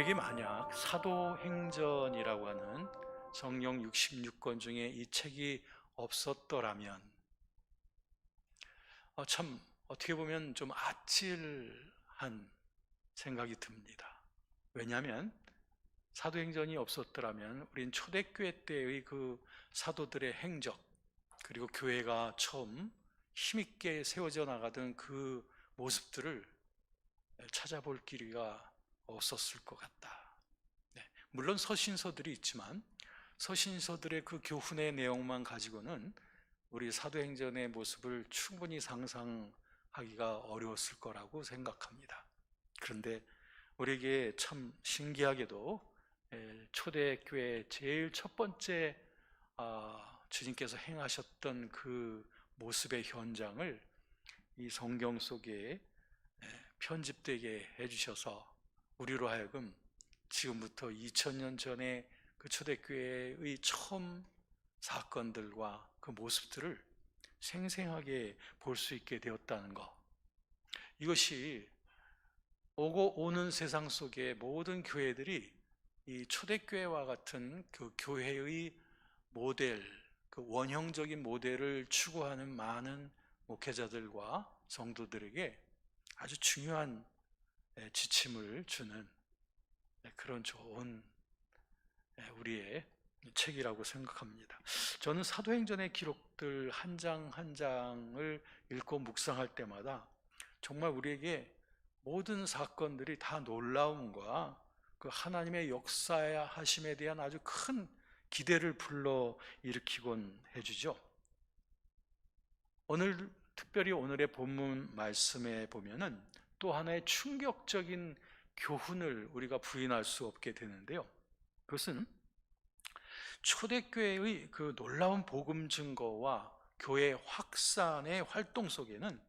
우리에게 만약 사도행전이라고 하는 성경 66권 중에 이 책이 없었더라면 참 어떻게 보면 좀 아찔한 생각이 듭니다. 왜냐하면 사도행전이 없었더라면 우린 초대교회 때의 그 사도들의 행적, 그리고 교회가 처음 힘있게 세워져 나가던 그 모습들을 찾아볼 기회가 없었을 것 같다. 네, 물론 서신서들이 있지만 서신서들의 그 교훈의 내용만 가지고는 우리 사도행전의 모습을 충분히 상상하기가 어려웠을 거라고 생각합니다. 그런데 우리에게 참 신기하게도 초대교회 제일 첫 번째 주님께서 행하셨던 그 모습의 현장을 이 성경 속에 편집되게 해주셔서 우리로 하여금 지금부터 2000년 전에 그 초대교회의 처음 사건들과 그 모습들을 생생하게 볼 수 있게 되었다는 것, 이것이 오고 오는 세상 속의 모든 교회들이 이 초대교회와 같은 그 교회의 모델, 그 원형적인 모델을 추구하는 많은 목회자들과 성도들에게 아주 중요한 지침을 주는 그런 좋은 우리의 책이라고 생각합니다. 저는 사도행전의 기록들 한 장 한 장을 읽고 묵상할 때마다 정말 우리에게 모든 사건들이 다 놀라움과 그 하나님의 역사하심에 대한 아주 큰 기대를 불러 일으키곤 해주죠. 특별히 오늘의 본문 말씀에 보면은 또 하나의 충격적인 교훈을 우리가 부인할 수 없게 되는데요. 그것은 초대교회의 그 놀라운 복음 증거와 교회 확산의 활동 속에는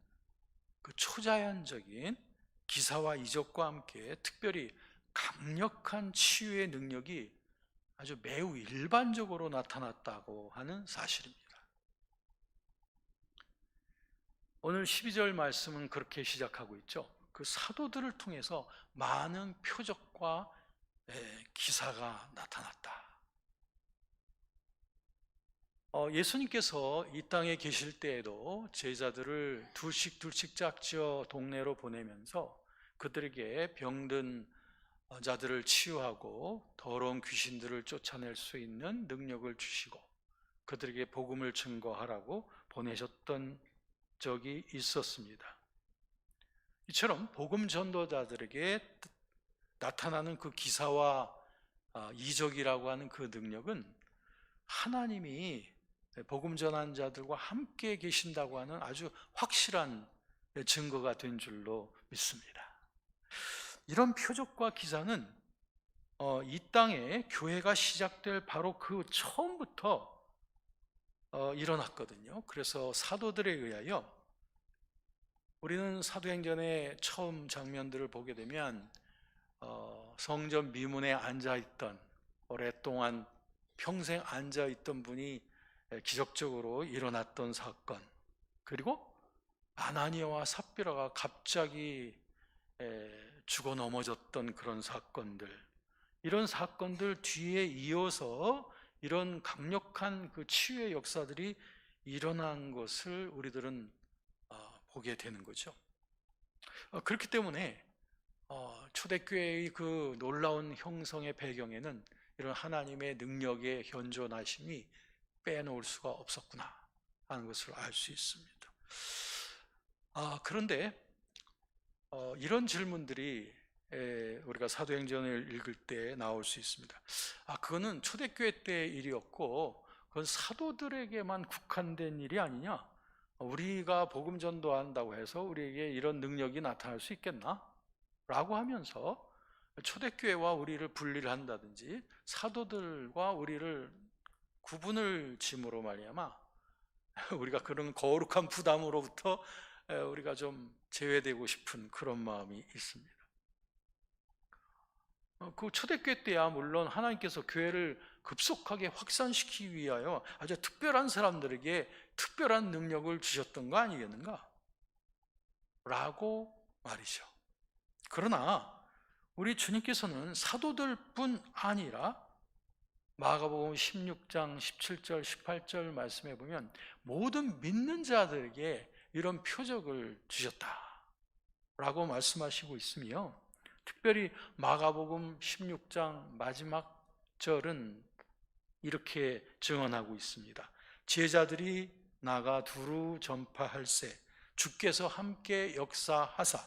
그 초자연적인 기사와 이적과 함께 특별히 강력한 치유의 능력이 아주 매우 일반적으로 나타났다고 하는 사실입니다. 오늘 12절 말씀은 그렇게 시작하고 있죠. 그 사도들을 통해서 많은 표적과 기사가 나타났다. 예수님께서 이 땅에 계실 때에도 제자들을 둘씩 짝지어 동네로 보내면서 그들에게 병든 자들을 치유하고 더러운 귀신들을 쫓아낼 수 있는 능력을 주시고 그들에게 복음을 증거하라고 보내셨던 적이 있었습니다. 이처럼 복음 전도자들에게 나타나는 그 기사와 이적이라고 하는 그 능력은 하나님이 복음 전한 자들과 함께 계신다고 하는 아주 확실한 증거가 된 줄로 믿습니다. 이런 표적과 기사는 이 땅에 교회가 시작될 바로 그 처음부터 일어났거든요. 그래서 사도들에 의하여 우리는 사도행전의 처음 장면들을 보게 되면 성전 미문에 앉아있던, 오랫동안 평생 앉아있던 분이 기적적으로 일어났던 사건, 그리고 아나니아와 삽비라가 갑자기 죽어 넘어졌던 그런 사건들, 이런 사건들 뒤에 이어서 이런 강력한 그 치유의 역사들이 일어난 것을 우리들은 보게 되는 거죠. 그렇기 때문에 초대교회의 그 놀라운 형성의 배경에는 이런 하나님의 능력의 현존하심이 빼놓을 수가 없었구나 하는 것을 알 수 있습니다. 그런데 이런 질문들이 우리가 사도행전을 읽을 때 나올 수 있습니다. 그거는 초대교회 때의 일이었고 그건 사도들에게만 국한된 일이 아니냐? 우리가 복음 전도한다고 해서 우리에게 이런 능력이 나타날 수 있겠나? 라고 하면서 초대교회와 우리를 분리를 한다든지 사도들과 우리를 구분을 짐으로 말미암아 우리가 그런 거룩한 부담으로부터 우리가 좀 제외되고 싶은 그런 마음이 있습니다. 그 초대교회 때야 물론 하나님께서 교회를 급속하게 확산시키기 위하여 아주 특별한 사람들에게 특별한 능력을 주셨던 거 아니겠는가? 라고 말이죠. 그러나 우리 주님께서는 사도들뿐 아니라 마가복음 16장 17절 18절 말씀해 보면 모든 믿는 자들에게 이런 표적을 주셨다라고 말씀하시고 있으며, 특별히 마가복음 16장 마지막 절은 이렇게 증언하고 있습니다. 제자들이 나가 두루 전파할세 주께서 함께 역사하사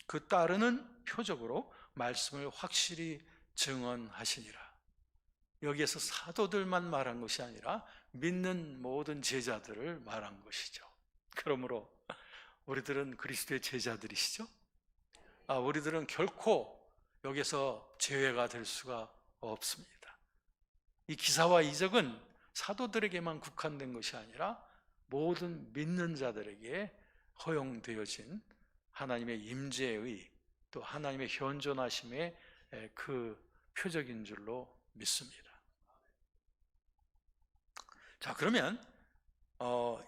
그 따르는 표적으로 말씀을 확실히 증언하시니라. 여기에서 사도들만 말한 것이 아니라 믿는 모든 제자들을 말한 것이죠. 그러므로 우리들은 그리스도의 제자들이시죠. 우리들은 결코 여기서 제외가 될 수가 없습니다. 이 기사와 이적은 사도들에게만 국한된 것이 아니라 모든 믿는 자들에게 허용되어진 하나님의 임재의, 또 하나님의 현존하심의 그 표적인 줄로 믿습니다. 자, 그러면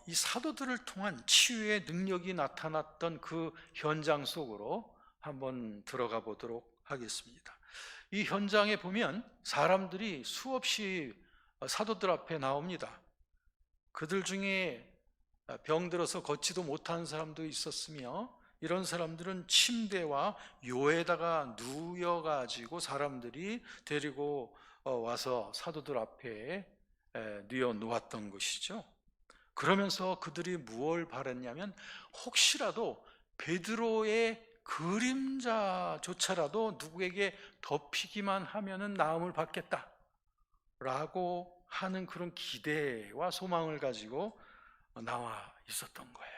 이 사도들을 통한 치유의 능력이 나타났던 그 현장 속으로 한번 들어가 보도록 하겠습니다. 이 현장에 보면 사람들이 수없이 사도들 앞에 나옵니다. 그들 중에 병들어서 걷지도 못하는 사람도 있었으며, 이런 사람들은 침대와 요에다가 누워가지고 사람들이 데리고 와서 사도들 앞에 뉘어 놓았던 것이죠. 그러면서 그들이 무엇을 바랬냐면, 혹시라도 베드로의 그림자조차라도 누구에게 덮이기만 하면은 나음을 받겠다라고 하는 그런 기대와 소망을 가지고 나와 있었던 거예요.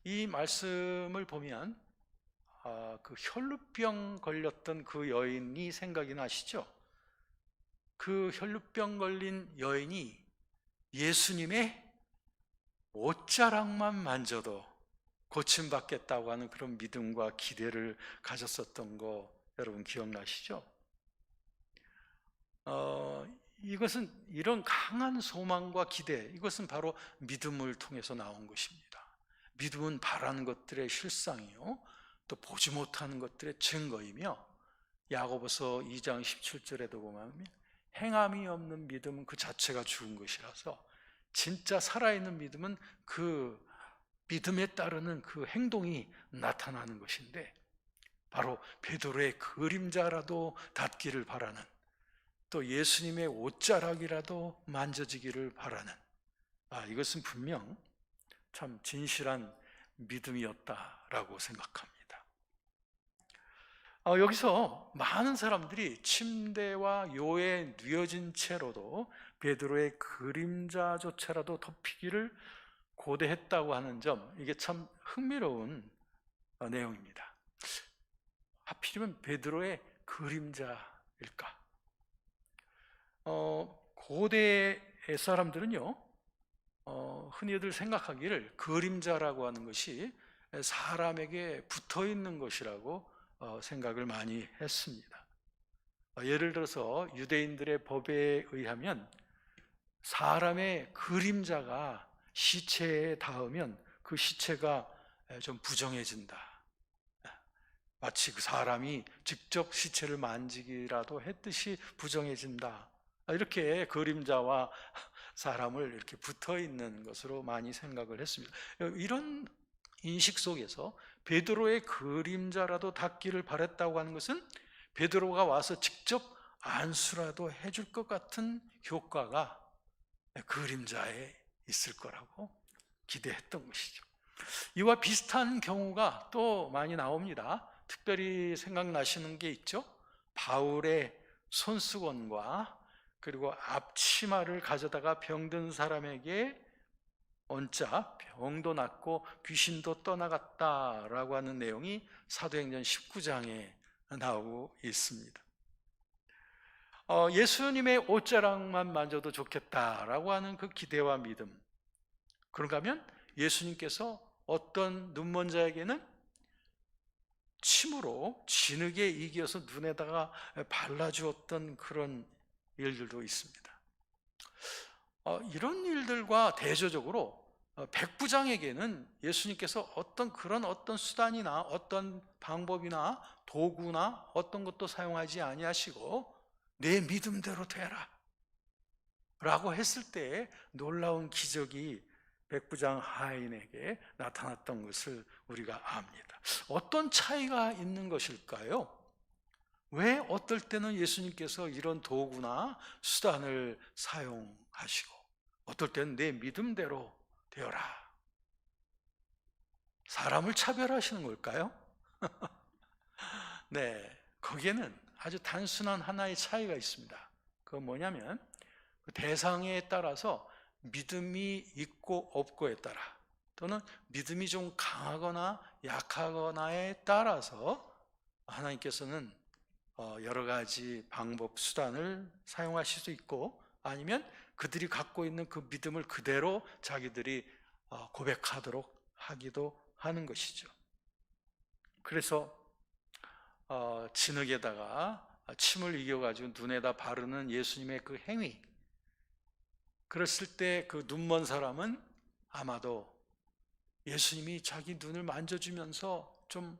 이 말씀을 보면 그 혈루병 걸렸던 그 여인이 생각이 나시죠? 그 혈루병 걸린 여인이 예수님의 옷자락만 만져도 고침받겠다고 하는 그런 믿음과 기대를 가졌었던 거 여러분 기억나시죠? 이것은 이런 강한 소망과 기대, 이것은 바로 믿음을 통해서 나온 것입니다. 믿음은 바라는 것들의 실상이요, 또 보지 못하는 것들의 증거이며, 야고보서 2장 17절에도 보면 행함이 없는 믿음은 그 자체가 죽은 것이라서, 진짜 살아있는 믿음은 그 믿음에 따르는 그 행동이 나타나는 것인데, 바로 베드로의 그림자라도 닿기를 바라는, 또 예수님의 옷자락이라도 만져지기를 바라는, 이것은 분명 참 진실한 믿음이었다라고 생각합니다. 여기서 많은 사람들이 침대와 요에 뉘어진 채로도 베드로의 그림자조차라도 덮이기를 고대했다고 하는 점, 이게 참 흥미로운 내용입니다. 하필이면 베드로의 그림자일까? 고대 사람들은요, 흔히들 생각하기를 그림자라고 하는 것이 사람에게 붙어 있는 것이라고 생각을 많이 했습니다. 예를 들어서 유대인들의 법에 의하면 사람의 그림자가 시체에 닿으면 그 시체가 좀 부정해진다, 마치 그 사람이 직접 시체를 만지기라도 했듯이 부정해진다, 이렇게 그림자와 사람을 이렇게 붙어 있는 것으로 많이 생각을 했습니다. 이런 인식 속에서 베드로의 그림자라도 닿기를 바랬다고 하는 것은 베드로가 와서 직접 안수라도 해줄 것 같은 효과가 그림자에 있을 거라고 기대했던 것이죠. 이와 비슷한 경우가 또 많이 나옵니다. 특별히 생각나시는 게 있죠? 바울의 손수건과 그리고 앞치마를 가져다가 병든 사람에게 얹자 병도 낫고 귀신도 떠나갔다라고 하는 내용이 사도행전 19장에 나오고 있습니다. 예수님의 옷자락만 만져도 좋겠다라고 하는 그 기대와 믿음, 그런가 하면 예수님께서 어떤 눈먼 자에게는 침으로 진흙에 이겨서 눈에다가 발라주었던 그런 일들도 있습니다. 이런 일들과 대조적으로 백부장에게는 예수님께서 어떤 수단이나 어떤 방법이나 도구나 어떤 것도 사용하지 아니하시고 내 믿음대로 되라 라고 했을 때 놀라운 기적이 백부장 하인에게 나타났던 것을 우리가 압니다. 어떤 차이가 있는 것일까요? 왜 어떨 때는 예수님께서 이런 도구나 수단을 사용하시고 어떨 때는 내 믿음대로 되어라. 사람을 차별하시는 걸까요? 네, 거기에는 아주 단순한 하나의 차이가 있습니다. 그건 뭐냐면 그 대상에 따라서 믿음이 있고 없고에 따라 또는 믿음이 좀 강하거나 약하거나에 따라서 하나님께서는 여러 가지 방법, 수단을 사용하실 수 있고 아니면 그들이 갖고 있는 그 믿음을 그대로 자기들이 고백하도록 하기도 하는 것이죠. 그래서 진흙에다가 침을 이겨가지고 눈에다 바르는 예수님의 그 행위, 그랬을 때 그 눈먼 사람은 아마도 예수님이 자기 눈을 만져주면서 좀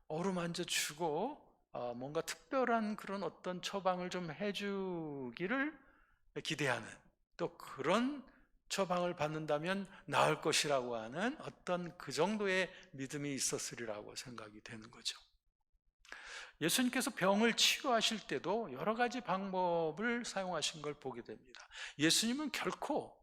어루만져주고 뭔가 특별한 그런 어떤 처방을 좀 해주기를 기대하는, 또 그런 처방을 받는다면 나을 것이라고 하는 어떤 그 정도의 믿음이 있었으리라고 생각이 되는 거죠. 예수님께서 병을 치유하실 때도 여러 가지 방법을 사용하신 걸 보게 됩니다. 예수님은 결코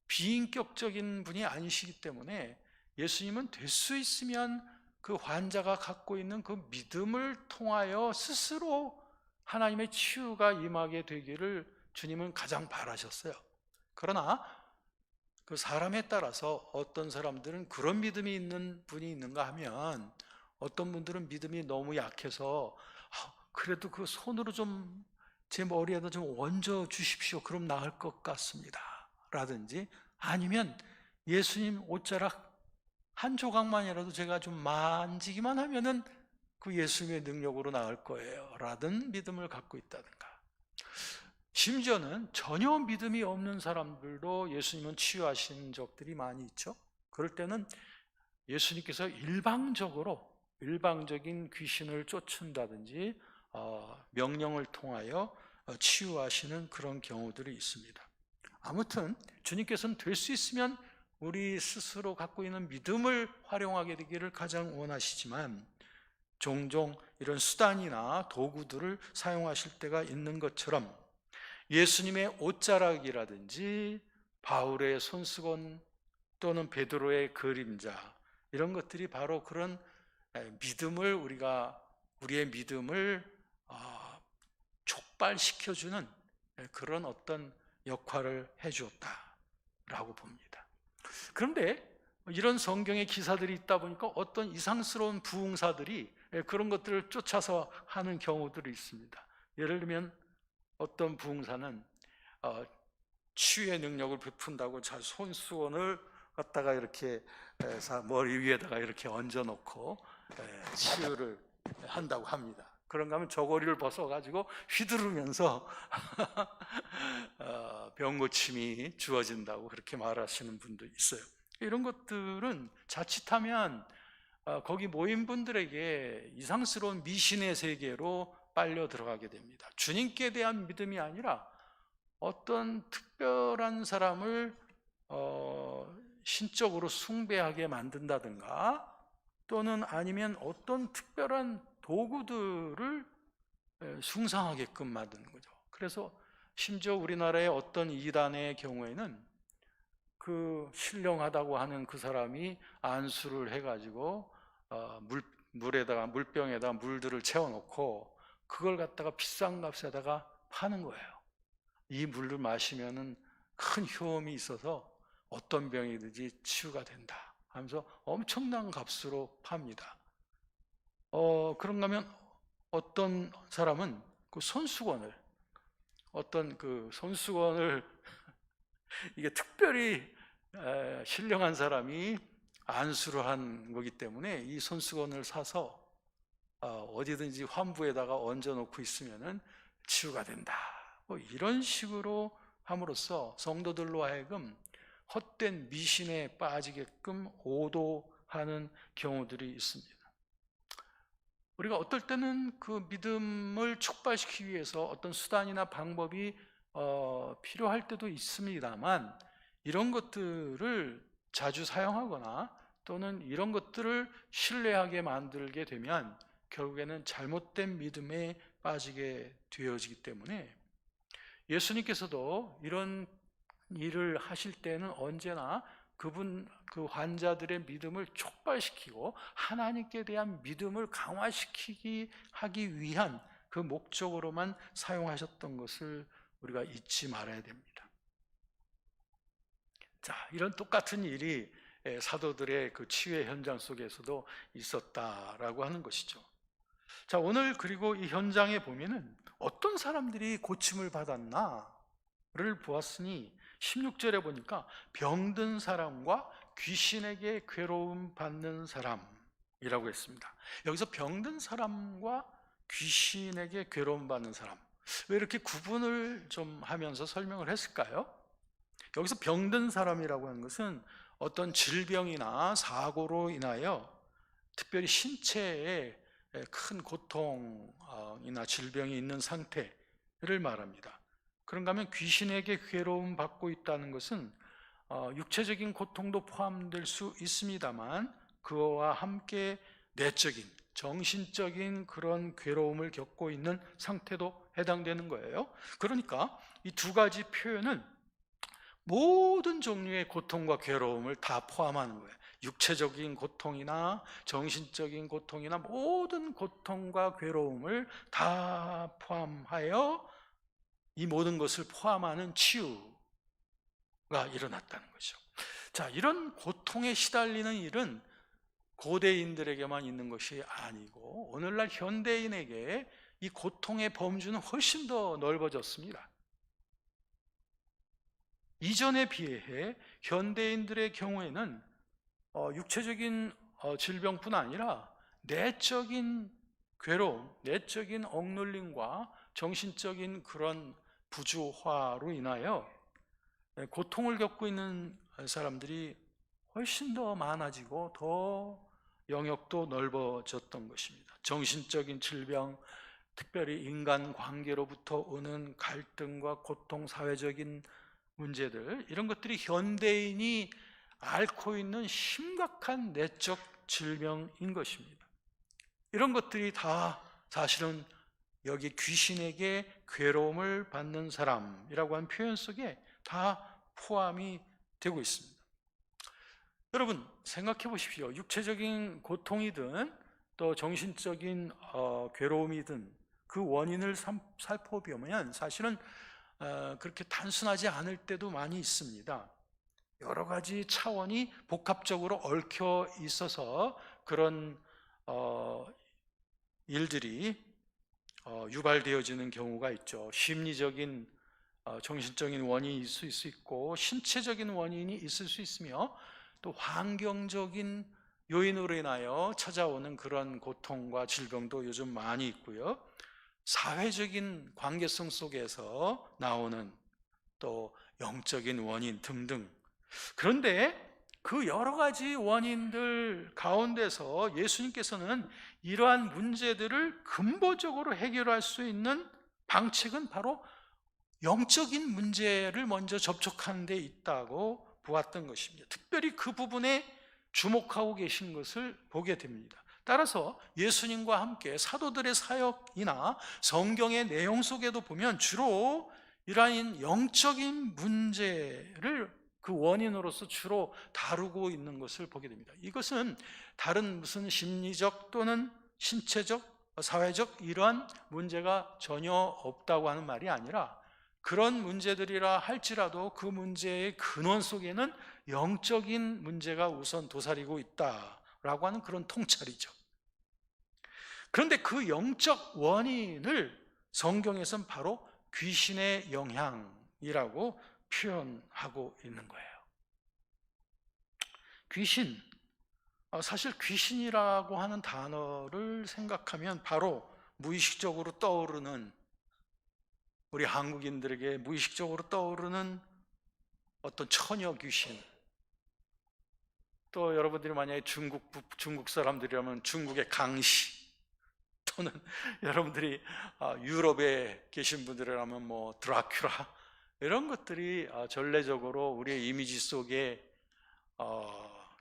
비인격적인 분이 아니시기 때문에 예수님은 될 수 있으면 그 환자가 갖고 있는 그 믿음을 통하여 스스로 하나님의 치유가 임하게 되기를 주님은 가장 바라셨어요. 그러나 그 사람에 따라서 어떤 사람들은 그런 믿음이 있는 분이 있는가 하면 어떤 분들은 믿음이 너무 약해서 그래도 그 손으로 좀 제 머리에다 좀 얹어 주십시오. 그럼 나을 것 같습니다. 라든지 아니면 예수님 옷자락 한 조각만이라도 제가 좀 만지기만 하면은 그 예수님의 능력으로 나을 거예요. 라든 믿음을 갖고 있다든가. 심지어는 전혀 믿음이 없는 사람들도 예수님은 치유하신 적들이 많이 있죠. 그럴 때는 예수님께서 일방적인 귀신을 쫓는다든지 명령을 통하여 치유하시는 그런 경우들이 있습니다. 아무튼 주님께서는 될 수 있으면 우리 스스로 갖고 있는 믿음을 활용하게 되기를 가장 원하시지만 종종 이런 수단이나 도구들을 사용하실 때가 있는 것처럼 예수님의 옷자락이라든지 바울의 손수건 또는 베드로의 그림자, 이런 것들이 바로 그런 믿음을 우리의 믿음을 촉발시켜주는 그런 어떤 역할을 해주었다라고 봅니다. 그런데 이런 성경의 기사들이 있다 보니까 어떤 이상스러운 부흥사들이 그런 것들을 쫓아서 하는 경우들이 있습니다. 예를 들면 어떤 부흥사는 치유의 능력을 베푼다고 자 손수건을 갖다가 이렇게 머리 위에다가 이렇게 얹어놓고 치유를 한다고 합니다. 그런가 하면 저고리를 벗어가지고 휘두르면서 병고침이 주어진다고 그렇게 말하시는 분도 있어요. 이런 것들은 자칫하면 거기 모인 분들에게 이상스러운 미신의 세계로 빨려 들어가게 됩니다. 주님께 대한 믿음이 아니라 어떤 특별한 사람을 신적으로 숭배하게 만든다든가 또는 아니면 어떤 특별한 도구들을 숭상하게끔 만드는 거죠. 그래서 심지어 우리나라의 어떤 이단의 경우에는 그 신령하다고 하는 그 사람이 안수를 해가지고 물병에다 물들을 채워놓고 그걸 갖다가 비싼 값에다가 파는 거예요. 이 물을 마시면은 큰 효험이 있어서 어떤 병이든지 치유가 된다 하면서 엄청난 값으로 팝니다. 그런가 하면 어떤 사람은 그 손수건을 이게 특별히 신령한 사람이 안수를 한 거기 때문에 이 손수건을 사서 어디든지 환부에다가 얹어놓고 있으면은 치유가 된다. 뭐 이런 식으로 함으로써 성도들로 하여금 헛된 미신에 빠지게끔 오도하는 경우들이 있습니다. 우리가 어떨 때는 그 믿음을 촉발시키기 위해서 어떤 수단이나 방법이 필요할 때도 있습니다만, 이런 것들을 자주 사용하거나 또는 이런 것들을 신뢰하게 만들게 되면 결국에는 잘못된 믿음에 빠지게 되어지기 때문에, 예수님께서도 이런 일을 하실 때는 언제나 그 환자들의 믿음을 촉발시키고 하나님께 대한 믿음을 강화시키기 하기 위한 그 목적으로만 사용하셨던 것을 우리가 잊지 말아야 됩니다. 자, 이런 똑같은 일이 사도들의 그 치유의 현장 속에서도 있었다라고 하는 것이죠. 자, 오늘 그리고 이 현장에 보면은 어떤 사람들이 고침을 받았나를 보았으니 16절에 보니까 병든 사람과 귀신에게 괴로움 받는 사람이라고 했습니다. 여기서 병든 사람과 귀신에게 괴로움 받는 사람, 왜 이렇게 구분을 좀 하면서 설명을 했을까요? 여기서 병든 사람이라고 하는 것은 어떤 질병이나 사고로 인하여 특별히 신체에 큰 고통이나 질병이 있는 상태를 말합니다. 그런가 하면 귀신에게 괴로움 받고 있다는 것은 육체적인 고통도 포함될 수 있습니다만, 그와 함께 내적인, 정신적인 그런 괴로움을 겪고 있는 상태도 해당되는 거예요. 그러니까 이 두 가지 표현은 모든 종류의 고통과 괴로움을 다 포함하는 거예요. 육체적인 고통이나 정신적인 고통이나 모든 고통과 괴로움을 다 포함하여 이 모든 것을 포함하는 치유가 일어났다는 거죠. 자, 이런 고통에 시달리는 일은 고대인들에게만 있는 것이 아니고 오늘날 현대인에게 이 고통의 범주는 훨씬 더 넓어졌습니다. 이전에 비해 현대인들의 경우에는 육체적인 질병뿐 아니라 내적인 괴로움, 내적인 억눌림과 정신적인 그런 부조화로 인하여 고통을 겪고 있는 사람들이 훨씬 더 많아지고 더 영역도 넓어졌던 것입니다. 정신적인 질병, 특별히 인간관계로부터 오는 갈등과 고통, 사회적인 문제들, 이런 것들이 현대인이 앓고 있는 심각한 내적 질병인 것입니다. 이런 것들이 다 사실은 여기 귀신에게 괴로움을 받는 사람이라고 하는 표현 속에 다 포함이 되고 있습니다. 여러분 생각해 보십시오. 육체적인 고통이든 또 정신적인 괴로움이든 그 원인을 살펴보면 사실은 그렇게 단순하지 않을 때도 많이 있습니다. 여러 가지 차원이 복합적으로 얽혀 있어서 그런 일들이 유발되어지는 경우가 있죠. 심리적인 정신적인 원인이 있을 수 있고 신체적인 원인이 있을 수 있으며 또 환경적인 요인으로 인하여 찾아오는 그런 고통과 질병도 요즘 많이 있고요. 사회적인 관계성 속에서 나오는 또 영적인 원인 등등. 그런데 그 여러 가지 원인들 가운데서 예수님께서는 이러한 문제들을 근본적으로 해결할 수 있는 방책은 바로 영적인 문제를 먼저 접촉하는 데 있다고 보았던 것입니다. 특별히 그 부분에 주목하고 계신 것을 보게 됩니다. 따라서 예수님과 함께 사도들의 사역이나 성경의 내용 속에도 보면 주로 이러한 영적인 문제를 그 원인으로서 주로 다루고 있는 것을 보게 됩니다. 이것은 다른 무슨 심리적 또는 신체적, 사회적 이러한 문제가 전혀 없다고 하는 말이 아니라, 그런 문제들이라 할지라도 그 문제의 근원 속에는 영적인 문제가 우선 도사리고 있다라고 하는 그런 통찰이죠. 그런데 그 영적 원인을 성경에서는 바로 귀신의 영향이라고 표현하고 있는 거예요. 귀신, 사실 귀신이라고 하는 단어를 생각하면 바로 무의식적으로 떠오르는, 우리 한국인들에게 무의식적으로 떠오르는 어떤 처녀 귀신, 또 여러분들이 만약에 중국 사람들이라면 중국의 강시, 또는 여러분들이 유럽에 계신 분들이라면 뭐 드라큘라, 이런 것들이 전례적으로 우리의 이미지 속에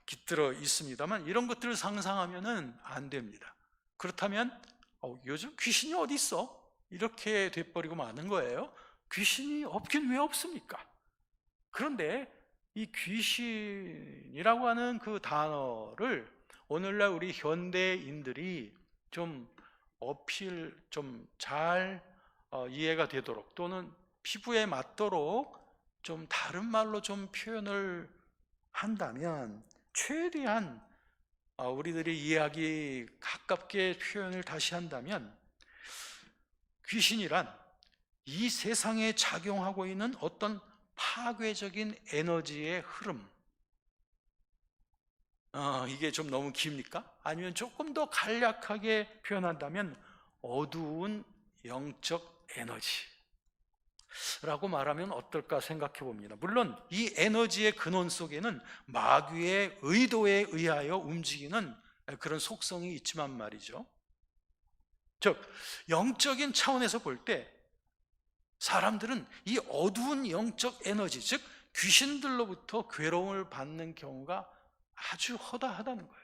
깃들어 있습니다만, 이런 것들을 상상하면은 안 됩니다. 그렇다면 요즘 귀신이 어디 있어? 이렇게 돼버리고 마는 거예요. 귀신이 없긴 왜 없습니까? 그런데 이 귀신이라고 하는 그 단어를 오늘날 우리 현대인들이 좀 어필 좀 잘 이해가 되도록, 또는 피부에 맞도록 좀 다른 말로 좀 표현을 한다면, 최대한 우리들이 이해하기 가깝게 표현을 다시 한다면, 귀신이란 이 세상에 작용하고 있는 어떤 파괴적인 에너지의 흐름. 이게 좀 너무 깁니까? 아니면 조금 더 간략하게 표현한다면 어두운 영적 에너지라고 말하면 어떨까 생각해 봅니다. 물론 이 에너지의 근원 속에는 마귀의 의도에 의하여 움직이는 그런 속성이 있지만 말이죠. 즉, 영적인 차원에서 볼 때 사람들은 이 어두운 영적 에너지, 즉 귀신들로부터 괴로움을 받는 경우가 아주 허다하다는 거예요.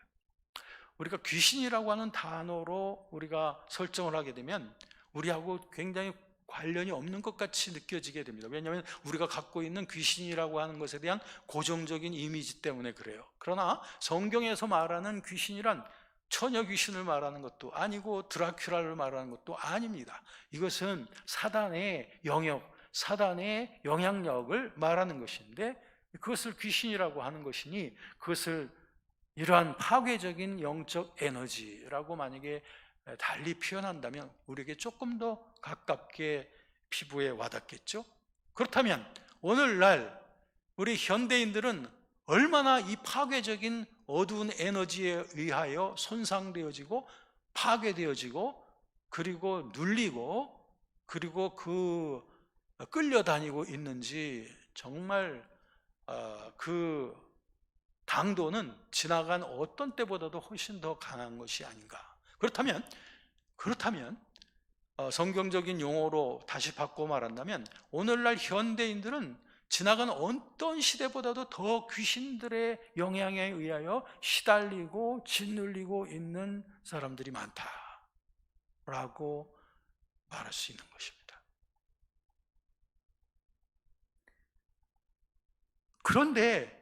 우리가 귀신이라고 하는 단어로 우리가 설정을 하게 되면 우리하고 굉장히 관련이 없는 것 같이 느껴지게 됩니다. 왜냐하면 우리가 갖고 있는 귀신이라고 하는 것에 대한 고정적인 이미지 때문에 그래요. 그러나 성경에서 말하는 귀신이란 처녀 귀신을 말하는 것도 아니고 드라큘라를 말하는 것도 아닙니다. 이것은 사단의 영역, 사단의 영향력을 말하는 것인데, 그것을 귀신이라고 하는 것이니 그것을 이러한 파괴적인 영적 에너지라고 만약에 달리 표현한다면 우리에게 조금 더 가깝게 피부에 와닿겠죠? 그렇다면 오늘날 우리 현대인들은 얼마나 이 파괴적인 어두운 에너지에 의하여 손상되어지고 파괴되어지고, 그리고 눌리고, 그리고 끌려다니고 있는지, 정말 그 강도는 지나간 어떤 때보다도 훨씬 더 강한 것이 아닌가. 그렇다면 성경적인 용어로 다시 바꿔 말한다면, 오늘날 현대인들은 지나간 어떤 시대보다도 더 귀신들의 영향에 의하여 시달리고 짓눌리고 있는 사람들이 많다라고 말할 수 있는 것입니다. 그런데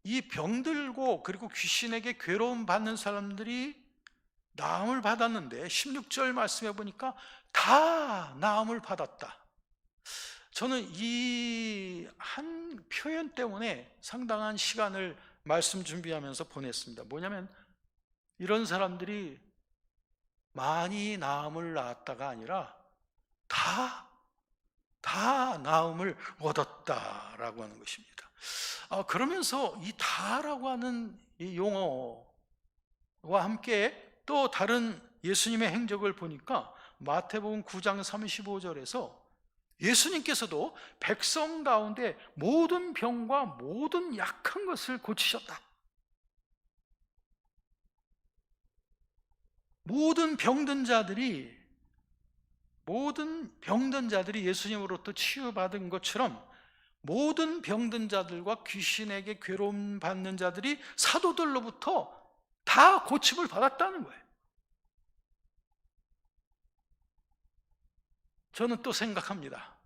이 병들고 그리고 귀신에게 괴로움 받는 사람들이 나음을 받았는데 16절 말씀해 보니까 다 나음을 받았다. 저는 이 한 표현 때문에 상당한 시간을 말씀 준비하면서 보냈습니다. 뭐냐면, 이런 사람들이 많이 나음을 낳았다가 아니라 다 나음을 얻었다라고 하는 것입니다. 그러면서 이 다라고 하는 이 용어와 함께 또 다른 예수님의 행적을 보니까 마태복음 9장 35절에서 예수님께서도 백성 가운데 모든 병과 모든 약한 것을 고치셨다. 모든 병든 자들이 예수님으로부터 치유받은 것처럼 모든 병든 자들과 귀신에게 괴로움 받는 자들이 사도들로부터 다 고침을 받았다는 거예요. 저는 또 생각합니다.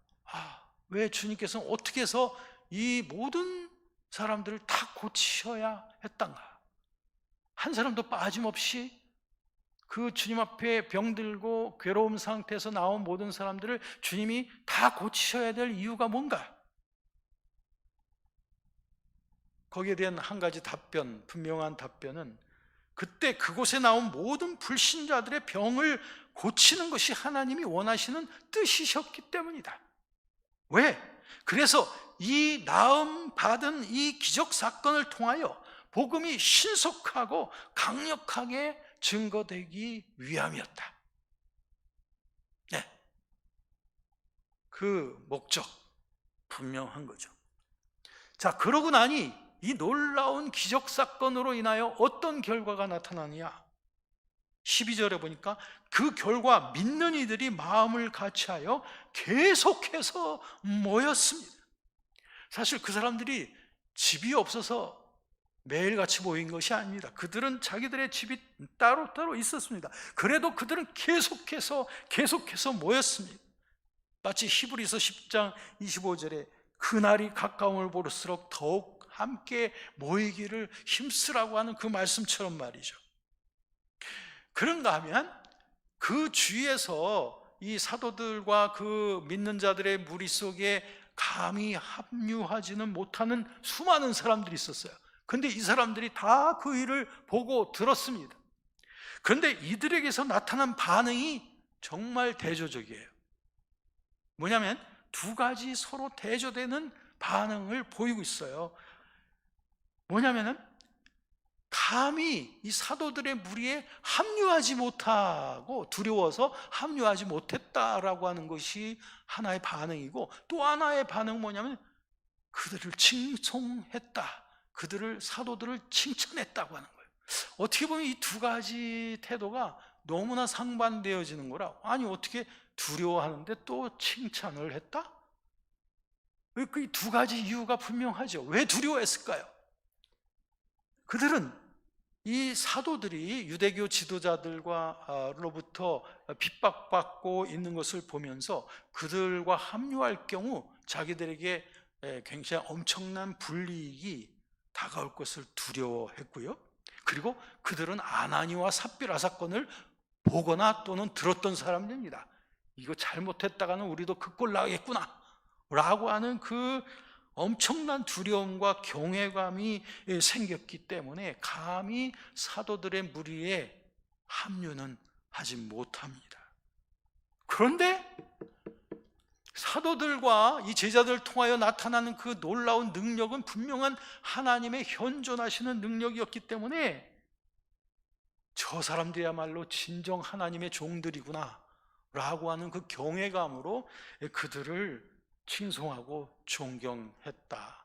왜 주님께서는 어떻게 해서 이 모든 사람들을 다 고치셔야 했던가? 한 사람도 빠짐없이 그 주님 앞에 병들고 괴로움 상태에서 나온 모든 사람들을 주님이 다 고치셔야 될 이유가 뭔가? 거기에 대한 한 가지 답변, 분명한 답변은, 그때 그곳에 나온 모든 불신자들의 병을 고치는 것이 하나님이 원하시는 뜻이셨기 때문이다. 왜? 그래서 이 나음 받은 이 기적 사건을 통하여 복음이 신속하고 강력하게 증거되기 위함이었다. 네. 그 목적 분명한 거죠. 자, 그러고 나니 이 놀라운 기적 사건으로 인하여 어떤 결과가 나타나느냐? 12절에 보니까 그 결과 믿는 이들이 마음을 같이하여 계속해서 모였습니다. 사실 그 사람들이 집이 없어서 매일같이 모인 것이 아닙니다. 그들은 자기들의 집이 따로따로 있었습니다. 그래도 그들은 계속해서 모였습니다. 마치 히브리서 10장 25절에 그날이 가까움을 볼수록 더욱 함께 모이기를 힘쓰라고 하는 그 말씀처럼 말이죠. 그런가 하면 그 주위에서 이 사도들과 그 믿는 자들의 무리 속에 감히 합류하지는 못하는 수많은 사람들이 있었어요. 그런데 이 사람들이 다 그 일을 보고 들었습니다. 그런데 이들에게서 나타난 반응이 정말 대조적이에요. 뭐냐면 두 가지 서로 대조되는 반응을 보이고 있어요. 뭐냐면은 감히 이 사도들의 무리에 합류하지 못하고 두려워서 합류하지 못했다라고 하는 것이 하나의 반응이고, 또 하나의 반응은 뭐냐면 그들을 칭송했다, 그들을 사도들을 칭찬했다고 하는 거예요. 어떻게 보면 이 두 가지 태도가 너무나 상반되어지는 거라. 아니, 어떻게 두려워하는데 또 칭찬을 했다? 그 두 가지 이유가 분명하죠. 왜 두려워했을까요? 그들은 이 사도들이 유대교 지도자들로부터 핍박받고 있는 것을 보면서 그들과 합류할 경우 자기들에게 굉장히 엄청난 불이익이 다가올 것을 두려워했고요. 그리고 그들은 아나니와 삽비라 사건을 보거나 또는 들었던 사람들입니다. 이거 잘못했다가는 우리도 그 꼴 나겠구나 라고 하는 그 엄청난 두려움과 경외감이 생겼기 때문에 감히 사도들의 무리에 합류는 하지 못합니다. 그런데 사도들과 이 제자들을 통하여 나타나는 그 놀라운 능력은 분명한 하나님의 현존하시는 능력이었기 때문에 저 사람들이야말로 진정 하나님의 종들이구나 라고 하는 그 경외감으로 그들을 칭송하고 존경했다라고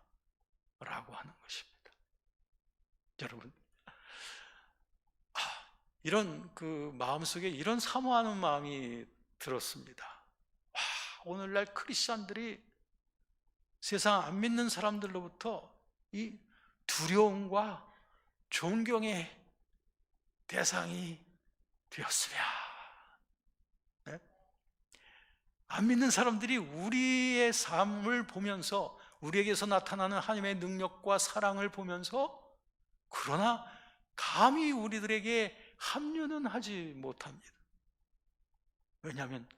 하는 것입니다. 여러분, 이런 그 마음속에 이런 사모하는 마음이 들었습니다. 오늘날 크리스찬들이 세상 안 믿는 사람들로부터 이 두려움과 존경의 대상이 되었으면, 안 믿는 사람들이 우리의 삶을 보면서 우리에게서 나타나는 하나님의 능력과 사랑을 보면서 그러나 감히 우리들에게 합류는 하지 못합니다. 왜냐하면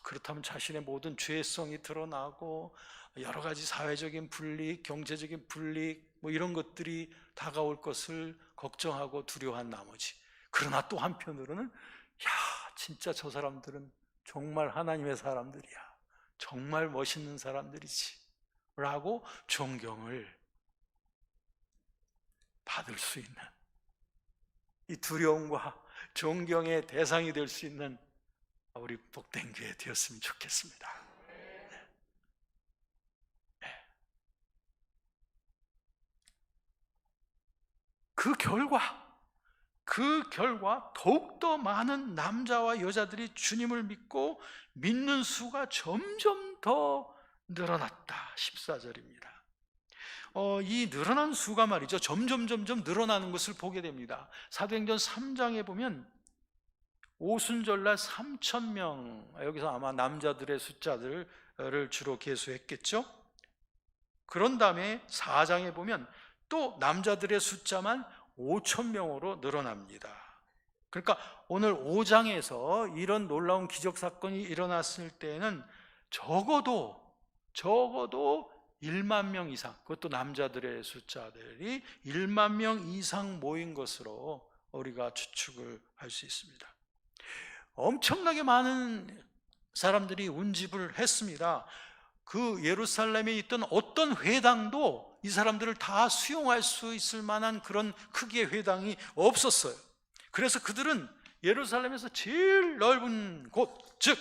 그렇다면 자신의 모든 죄성이 드러나고 여러 가지 사회적인 불이익, 경제적인 불이익 이런 것들이 다가올 것을 걱정하고 두려워한 나머지, 그러나 또 한편으로는 진짜 저 사람들은 정말 하나님의 사람들이야, 정말 멋있는 사람들이지 라고 존경을 받을 수 있는, 이 두려움과 존경의 대상이 될 수 있는 우리 복된 교회 되었으면 좋겠습니다. 그 결과 더욱더 많은 남자와 여자들이 주님을 믿고 믿는 수가 점점 더 늘어났다. 14절입니다. 이 늘어난 수가 말이죠, 점점 늘어나는 것을 보게 됩니다. 사도행전 3장에 보면 오순절날 3,000명, 여기서 아마 남자들의 숫자들을 주로 계수했겠죠. 그런 다음에 4장에 보면 또 남자들의 숫자만 5,000명으로 늘어납니다. 그러니까 오늘 5장에서 이런 놀라운 기적 사건이 일어났을 때는 적어도 1만 명 이상, 그것도 남자들의 숫자들이 1만 명 이상 모인 것으로 우리가 추측을 할 수 있습니다. 엄청나게 많은 사람들이 운집을 했습니다. 그 예루살렘에 있던 어떤 회당도 이 사람들을 다 수용할 수 있을 만한 그런 크기의 회당이 없었어요. 그래서 그들은 예루살렘에서 제일 넓은 곳, 즉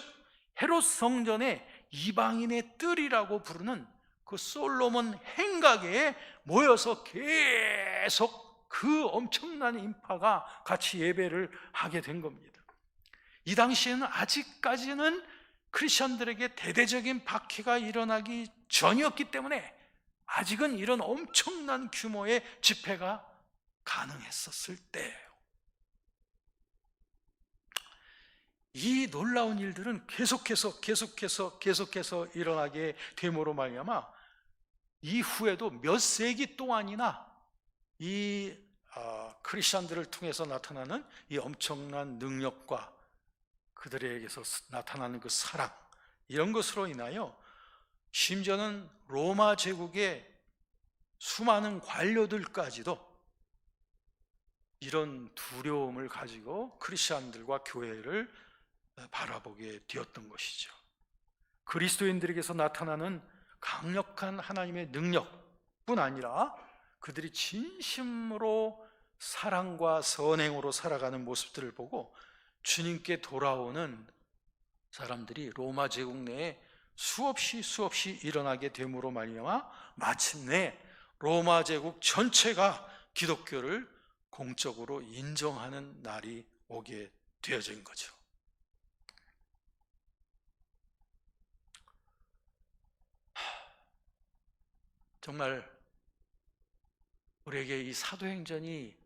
헤롯 성전의 이방인의 뜰이라고 부르는 그 솔로몬 행각에 모여서 계속 그 엄청난 인파가 같이 예배를 하게 된 겁니다. 이 당시에는 아직까지는 크리스천들에게 대대적인 박해가 일어나기 전이었기 때문에 아직은 이런 엄청난 규모의 집회가 가능했었을 때예요. 이 놀라운 일들은 계속해서 일어나게 됨으로 말미암아 이후에도 몇 세기 동안이나 이 크리스천들을 통해서 나타나는 이 엄청난 능력과 그들에게서 나타나는 그 사랑, 이런 것으로 인하여 심지어는 로마 제국의 수많은 관료들까지도 이런 두려움을 가지고 크리스천들과 교회를 바라보게 되었던 것이죠. 그리스도인들에게서 나타나는 강력한 하나님의 능력뿐 아니라 그들이 진심으로 사랑과 선행으로 살아가는 모습들을 보고 주님께 돌아오는 사람들이 로마 제국 내에 수없이 일어나게 됨으로 말미암아 마침내 로마 제국 전체가 기독교를 공적으로 인정하는 날이 오게 되어진 거죠. 정말 우리에게 이 사도행전이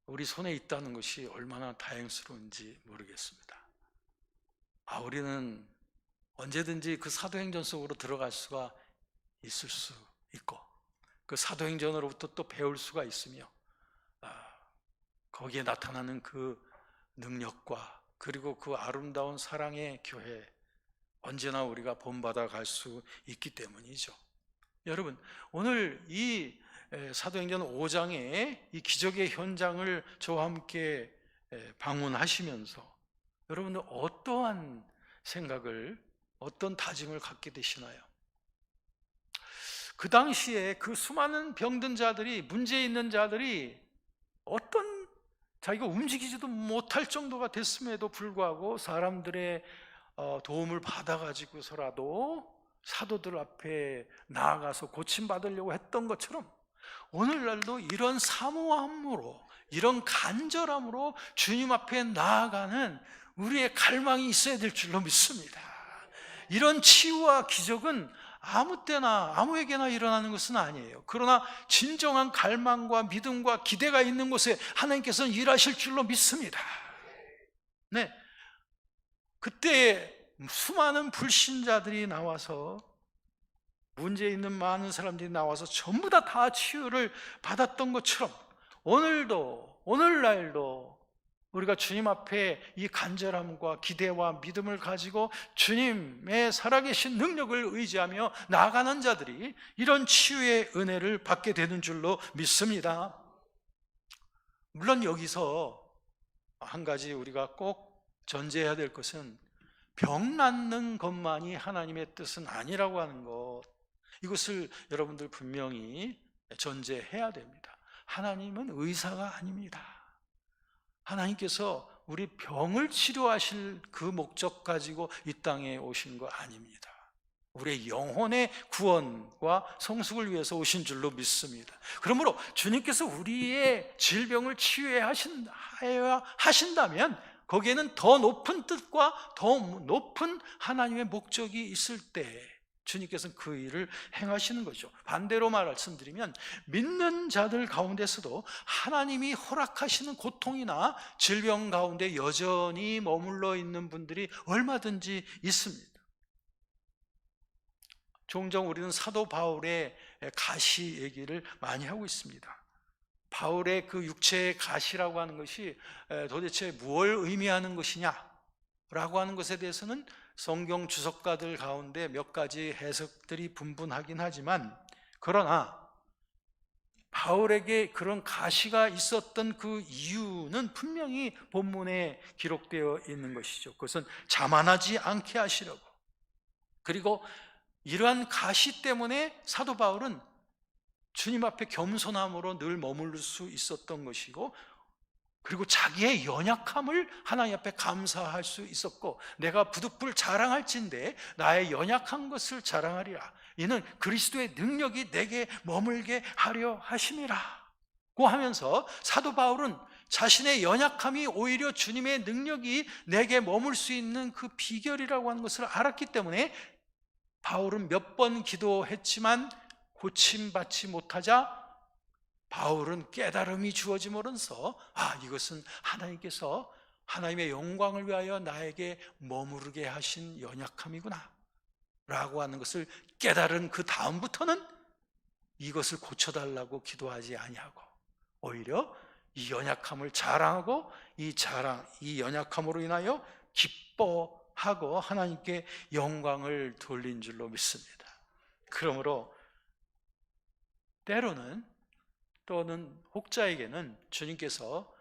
우리 손에 있다는 것이 얼마나 다행스러운지 모르겠습니다. 우리는 언제든지 그 사도행전 속으로 들어갈 수가 있을 수 있고 그 사도행전으로부터 또 배울 수가 있으며 거기에 나타나는 그 능력과 그리고 그 아름다운 사랑의 교회, 언제나 우리가 본받아 갈 수 있기 때문이죠. 여러분, 오늘 이 사도행전 5장의 이 기적의 현장을 저와 함께 방문하시면서 여러분들 어떠한 생각을, 어떤 다짐을 갖게 되시나요? 그 당시에 그 수많은 병든 자들이, 문제 있는 자들이 어떤 자기가 움직이지도 못할 정도가 됐음에도 불구하고 사람들의 도움을 받아가지고서라도 사도들 앞에 나아가서 고침받으려고 했던 것처럼 오늘날도 이런 사모함으로, 이런 간절함으로 주님 앞에 나아가는 우리의 갈망이 있어야 될 줄로 믿습니다. 이런 치유와 기적은 아무 때나 아무에게나 일어나는 것은 아니에요. 그러나 진정한 갈망과 믿음과 기대가 있는 곳에 하나님께서는 일하실 줄로 믿습니다. 네, 그때 수많은 불신자들이 나와서, 문제 있는 많은 사람들이 나와서 전부 다 치유를 받았던 것처럼 오늘날도 우리가 주님 앞에 이 간절함과 기대와 믿음을 가지고 주님의 살아계신 능력을 의지하며 나아가는 자들이 이런 치유의 은혜를 받게 되는 줄로 믿습니다. 물론 여기서 한 가지 우리가 꼭 전제해야 될 것은 병 낫는 것만이 하나님의 뜻은 아니라고 하는 것, 이것을 여러분들 분명히 전제해야 됩니다. 하나님은 의사가 아닙니다. 하나님께서 우리 병을 치료하실 그 목적 가지고 이 땅에 오신 거 아닙니다. 우리의 영혼의 구원과 성숙을 위해서 오신 줄로 믿습니다. 그러므로 주님께서 우리의 질병을 치유해야 하신다면 거기에는 더 높은 뜻과 더 높은 하나님의 목적이 있을 때 주님께서는 그 일을 행하시는 거죠. 반대로 말씀드리면 믿는 자들 가운데서도 하나님이 허락하시는 고통이나 질병 가운데 여전히 머물러 있는 분들이 얼마든지 있습니다. 종종 우리는 사도 바울의 가시 얘기를 많이 하고 있습니다. 바울의 그 육체의 가시라고 하는 것이 도대체 무엇을 의미하는 것이냐라고 하는 것에 대해서는 성경 주석가들 가운데 몇 가지 해석들이 분분하긴 하지만, 그러나 바울에게 그런 가시가 있었던 그 이유는 분명히 본문에 기록되어 있는 것이죠. 그것은 자만하지 않게 하시려고, 그리고 이러한 가시 때문에 사도 바울은 주님 앞에 겸손함으로 늘 머무를 수 있었던 것이고, 그리고 자기의 연약함을 하나님 앞에 감사할 수 있었고, 내가 부득불 자랑할진대 나의 연약한 것을 자랑하리라. 이는 그리스도의 능력이 내게 머물게 하려 하심이라 고 하면서 사도 바울은 자신의 연약함이 오히려 주님의 능력이 내게 머물 수 있는 그 비결이라고 하는 것을 알았기 때문에 바울은 몇 번 기도했지만 고침받지 못하자 바울은 깨달음이 주어짐으로써 이것은 하나님께서 하나님의 영광을 위하여 나에게 머무르게 하신 연약함이구나 라고 하는 것을 깨달은 그 다음부터는 이것을 고쳐달라고 기도하지 아니하고 오히려 이 연약함을 자랑하고 이 연약함으로 인하여 기뻐하고 하나님께 영광을 돌린 줄로 믿습니다. 그러므로 때로는 또는 혹자에게는 주님께서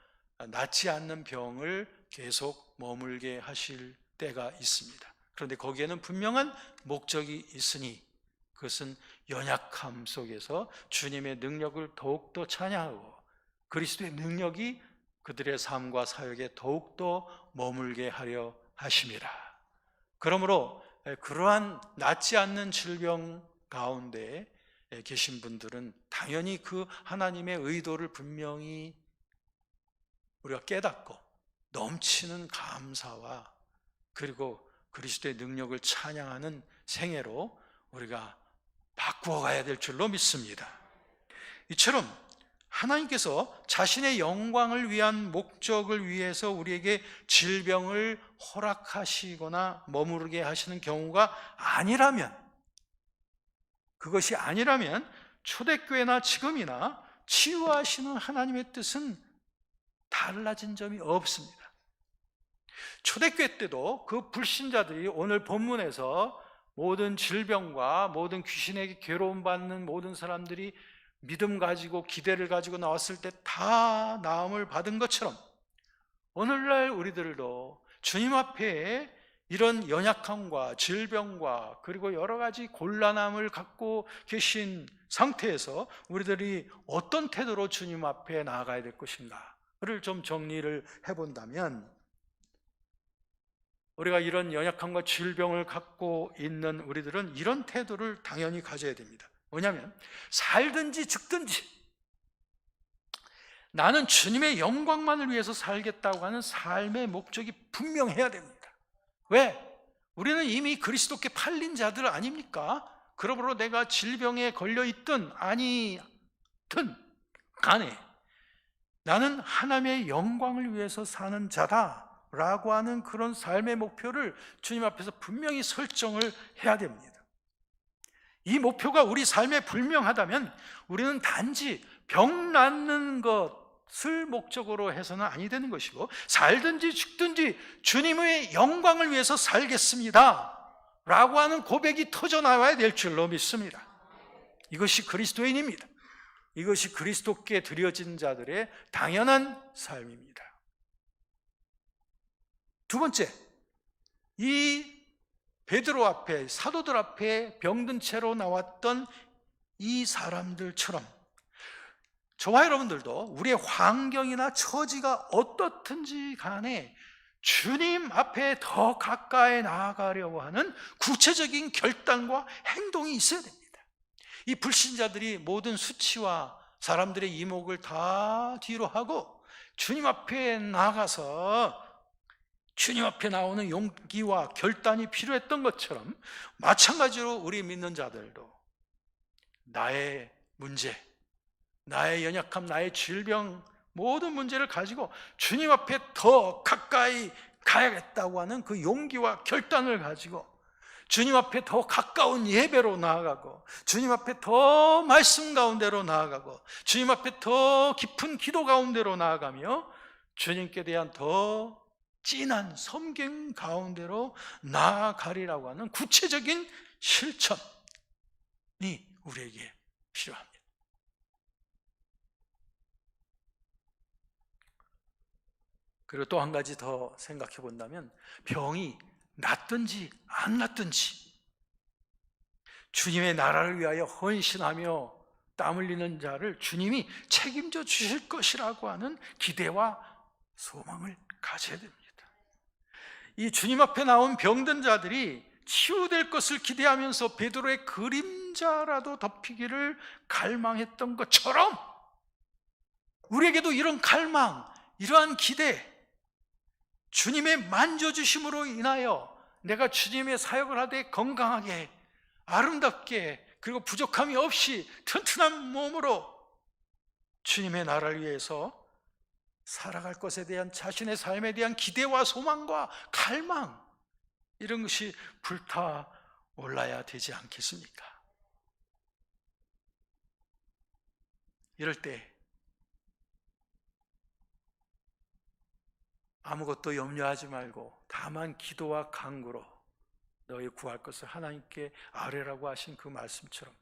낫지 않는 병을 계속 머물게 하실 때가 있습니다. 그런데 거기에는 분명한 목적이 있으니 그것은 연약함 속에서 주님의 능력을 더욱더 찬양하고 그리스도의 능력이 그들의 삶과 사역에 더욱더 머물게 하려 하심이라. 그러므로 그러한 낫지 않는 질병 가운데 계신 분들은 당연히 그 하나님의 의도를 분명히 우리가 깨닫고 넘치는 감사와 그리고 그리스도의 능력을 찬양하는 생애로 우리가 바꾸어 가야 될 줄로 믿습니다. 이처럼 하나님께서 자신의 영광을 위한 목적을 위해서 우리에게 질병을 허락하시거나 머무르게 하시는 경우가 아니라면, 그것이 아니라면 초대교회나 지금이나 치유하시는 하나님의 뜻은 달라진 점이 없습니다. 초대교회 때도 그 불신자들이 오늘 본문에서 모든 질병과 모든 귀신에게 괴로움받는 모든 사람들이 믿음 가지고 기대를 가지고 나왔을 때 다 나음을 받은 것처럼 오늘날 우리들도 주님 앞에 이런 연약함과 질병과 그리고 여러 가지 곤란함을 갖고 계신 상태에서 우리들이 어떤 태도로 주님 앞에 나아가야 될 것인가를 좀 정리를 해본다면, 우리가 이런 연약함과 질병을 갖고 있는 우리들은 이런 태도를 당연히 가져야 됩니다. 뭐냐면 살든지 죽든지 나는 주님의 영광만을 위해서 살겠다고 하는 삶의 목적이 분명해야 됩니다. 왜? 우리는 이미 그리스도께 팔린 자들 아닙니까? 그러므로 내가 질병에 걸려있든 아니든 간에 나는 하나님의 영광을 위해서 사는 자다라고 하는 그런 삶의 목표를 주님 앞에서 분명히 설정을 해야 됩니다. 이 목표가 우리 삶에 분명하다면 우리는 단지 병 낫는 것을 목적으로 해서는 아니 되는 것이고, 살든지 죽든지 주님의 영광을 위해서 살겠습니다 라고 하는 고백이 터져나와야 될 줄로 믿습니다. 이것이 그리스도인입니다. 이것이 그리스도께 드려진 자들의 당연한 삶입니다. 두 번째, 이 베드로 앞에, 사도들 앞에 병든 채로 나왔던 이 사람들처럼 저와 여러분들도 우리의 환경이나 처지가 어떻든지 간에 주님 앞에 더 가까이 나아가려고 하는 구체적인 결단과 행동이 있어야 됩니다. 이 불신자들이 모든 수치와 사람들의 이목을 다 뒤로 하고 주님 앞에 나가서 주님 앞에 나오는 용기와 결단이 필요했던 것처럼, 마찬가지로 우리 믿는 자들도 나의 문제, 나의 연약함, 나의 질병, 모든 문제를 가지고 주님 앞에 더 가까이 가야겠다고 하는 그 용기와 결단을 가지고 주님 앞에 더 가까운 예배로 나아가고, 주님 앞에 더 말씀 가운데로 나아가고, 주님 앞에 더 깊은 기도 가운데로 나아가며 주님께 대한 더 진한 섬김 가운데로 나아가리라고 하는 구체적인 실천이 우리에게 필요합니다. 그리고 또 한 가지 더 생각해 본다면, 병이 낫든지 안 낫든지 주님의 나라를 위하여 헌신하며 땀 흘리는 자를 주님이 책임져 주실 것이라고 하는 기대와 소망을 가져야 됩니다. 이 주님 앞에 나온 병든 자들이 치유될 것을 기대하면서 베드로의 그림자라도 덮이기를 갈망했던 것처럼 우리에게도 이런 갈망, 이러한 기대, 주님의 만져주심으로 인하여 내가 주님의 사역을 하되 건강하게, 아름답게, 그리고 부족함이 없이 튼튼한 몸으로 주님의 나라를 위해서 살아갈 것에 대한 자신의 삶에 대한 기대와 소망과 갈망, 이런 것이 불타올라야 되지 않겠습니까? 이럴 때 아무것도 염려하지 말고 다만 기도와 간구로 너희 구할 것을 하나님께 아뢰라고 하신 그 말씀처럼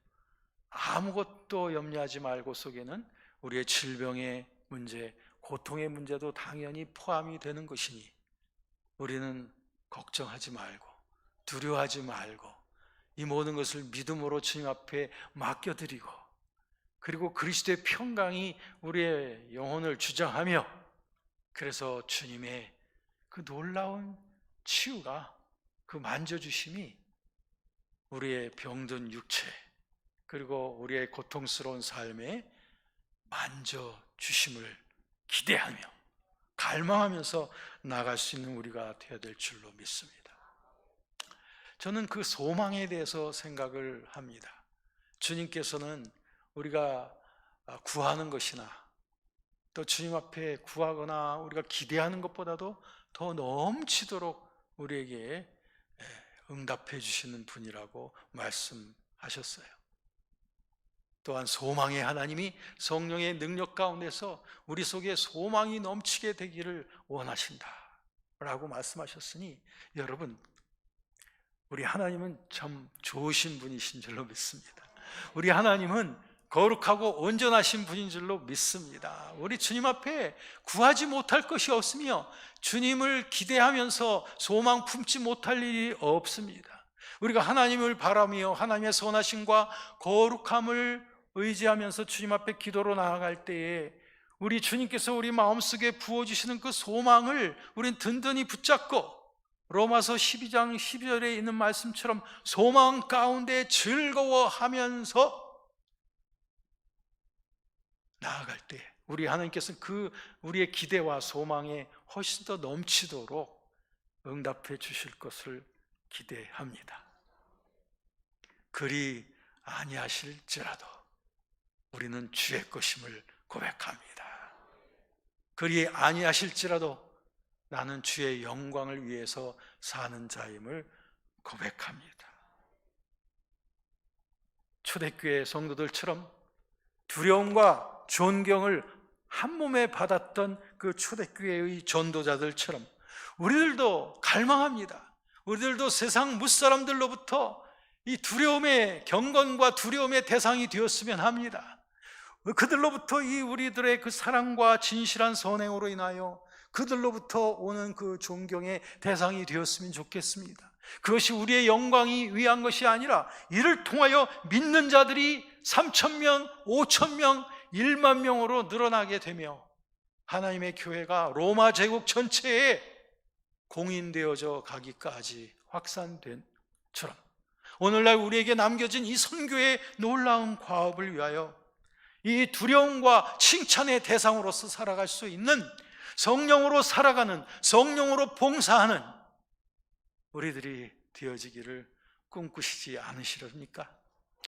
아무것도 염려하지 말고 속에는 우리의 질병의 문제, 고통의 문제도 당연히 포함이 되는 것이니 우리는 걱정하지 말고 두려워하지 말고 이 모든 것을 믿음으로 주님 앞에 맡겨드리고, 그리고 그리스도의 평강이 우리의 영혼을 주장하며, 그래서 주님의 그 놀라운 치유가, 그 만져주심이 우리의 병든 육체 그리고 우리의 고통스러운 삶에 만져주심을 기대하며 갈망하면서 나갈 수 있는 우리가 되어야 될 줄로 믿습니다. 저는 그 소망에 대해서 생각을 합니다. 주님께서는 우리가 구하는 것이나 또 주님 앞에 구하거나 우리가 기대하는 것보다도 더 넘치도록 우리에게 응답해 주시는 분이라고 말씀하셨어요. 또한 소망의 하나님이 성령의 능력 가운데서 우리 속에 소망이 넘치게 되기를 원하신다 라고 말씀하셨으니, 여러분, 우리 하나님은 참 좋으신 분이신 줄로 믿습니다. 우리 하나님은 거룩하고 온전하신 분인 줄로 믿습니다. 우리 주님 앞에 구하지 못할 것이 없으며 주님을 기대하면서 소망 품지 못할 일이 없습니다. 우리가 하나님을 바라며 하나님의 선하심과 거룩함을 의지하면서 주님 앞에 기도로 나아갈 때에 우리 주님께서 우리 마음속에 부어주시는 그 소망을 우린 든든히 붙잡고, 로마서 12장 12절에 있는 말씀처럼 소망 가운데 즐거워하면서 나아갈 때 우리 하나님께서는 그 우리의 기대와 소망에 훨씬 더 넘치도록 응답해 주실 것을 기대합니다. 그리 아니하실지라도 우리는 주의 것임을 고백합니다. 그리 아니하실지라도 나는 주의 영광을 위해서 사는 자임을 고백합니다. 초대교회 성도들처럼 두려움과 존경을 한 몸에 받았던 그 초대교회의 전도자들처럼 우리들도 갈망합니다. 우리들도 세상 무사람들로부터 이 두려움의 경건과 두려움의 대상이 되었으면 합니다. 그들로부터 이 우리들의 그 사랑과 진실한 선행으로 인하여 그들로부터 오는 그 존경의 대상이 되었으면 좋겠습니다. 그것이 우리의 영광이 위한 것이 아니라 이를 통하여 믿는 자들이 3,000명, 5,000명, 1만 명으로 늘어나게 되며 하나님의 교회가 로마 제국 전체에 공인되어져 가기까지 확산된 처럼 오늘날 우리에게 남겨진 이 선교의 놀라운 과업을 위하여 이 두려움과 칭찬의 대상으로서 살아갈 수 있는, 성령으로 살아가는, 성령으로 봉사하는 우리들이 되어지기를 꿈꾸시지 않으시렵니까?